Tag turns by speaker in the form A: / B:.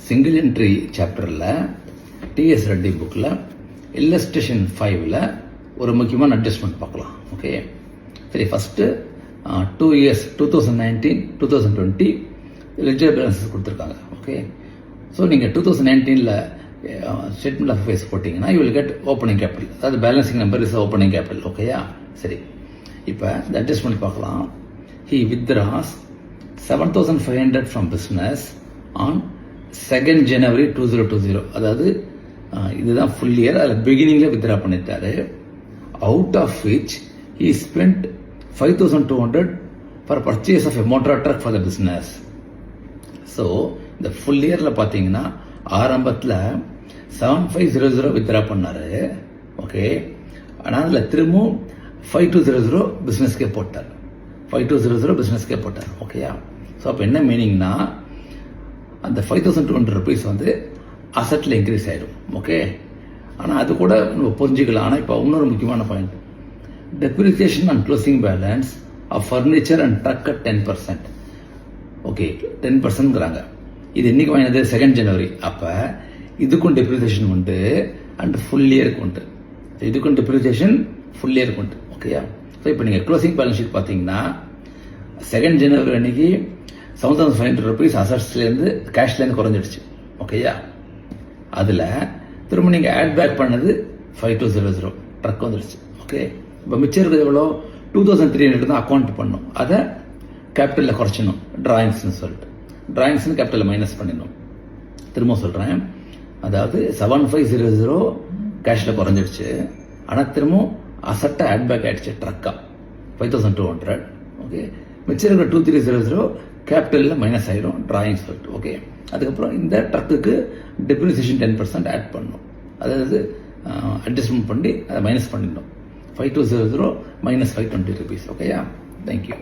A: Single entry சாப்டரில் TS Reddy புக்கில் illustration 5ல் ஒரு முக்கியமான அட்ஜஸ்ட்மெண்ட் பார்க்கலாம். ஓகே, சரி, ஃபஸ்ட்டு 2 years 2019 2020 லெட்ஜர் பேலன்ஸஸ் கொடுத்துருக்காங்க. ஓகே, ஸோ நீங்கள் 2019ல் ஸ்டேட்மெண்ட் ஆஃப் அஃபேர்ஸ் போட்டிங்கன்னா you will get opening capital, அதாவது balancing number is opening capital. ஓகேயா, சரி, இப்போ இந்த அட்ஜஸ்ட்மெண்ட் பார்க்கலாம். He withdraws 7,500 from business on 2nd January 2020. அதாவது இதுதான் ஃபுல் இயர், அதில் பிகினிங்கில் வித்ரா பண்ணிட்டாரு. Out of which he spent 5,200 for purchase of a motor truck for the business. So இந்த ஃபுல் இயரில் பார்த்தீங்கன்னா ஆரம்பத்தில் 7,500 வித்ரா பண்ணார். ஓகே, ஆனால் அதில் திரும்பவும் 5,200 பிஸ்னஸ்க்கே போட்டார். 5,200 பிஸ்னஸ்க்கே போட்டார். ஓகேயா, ஸோ அப்போ என்ன மீனிங்னா அந்த 5,200 rupees வந்து அசட்டில் இன்க்ரீஸ் ஆகிடும். ஓகே, ஆனால் அது கூட நம்ம புரிஞ்சுக்கலாம். ஆனால் இப்போ இன்னொரு முக்கியமான point, depreciation and closing balance of furniture and truck at 10%. Okay, 10%ங்கிறாங்க. இது என்னைக்கு வாங்கினது? 2nd January. அப்போ இதுக்கும் டெப்ரிசியேஷன் உண்டு அண்ட் ஃபுல் இயருக்கு உண்டு. இதுக்கும் டெப்ரிசியேஷன் ஃபுல் இயருக்கு உண்டு. ஓகேயா, ஸோ இப்போ நீங்கள் க்ளோசிங் பேலன்ஸ் ஷீட் பார்த்தீங்கன்னா 2nd January அன்னைக்கு 7,500 rupees அசட்ஸ்லேருந்து கேஷ்லேருந்து குறைஞ்சிடுச்சு. ஓகேயா, அதில் திரும்ப நீங்கள் ஆட் பேக் பண்ணது 5,200 ட்ரக் வந்துடுச்சு. ஓகே, இப்போ மிச்சம் இருக்கிறது எவ்வளோ? 2,300 தான் அக்கௌண்ட் பண்ணும். அதை கேபிட்டலில் குறைச்சிடணும், டிராயிங்ஸ்னு சொல்லிட்டு. டிராயிங்ஸ்னு கேபிட்டலில் மைனஸ் பண்ணிடணும். திரும்ப சொல்கிறேன், அதாவது 7,500 கேஷில் குறைஞ்சிடுச்சு, ஆனால் திரும்ப அசட்டை ஆட் பேக் ஆகிடுச்சு ட்ரக்கா 5,200. ஓகே, மிச்சம் இருக்கிற 2,300 கேபிட்டலில் மைனஸ் ஆகிடும், டிராயிங்ஸ் சொல்லிட்டு. ஓகே, அதுக்கப்புறம் இந்த ட்ரக்குக்கு டெப்ரிசியேஷன் 10% ஆட் பண்ணணும். அதாவது அட்ஜஸ்ட்மெண்ட் பண்ணி அதை மைனஸ் பண்ணிடணும். 5,200 minus 520 rupees. ஓகேயா, தேங்க்யூ.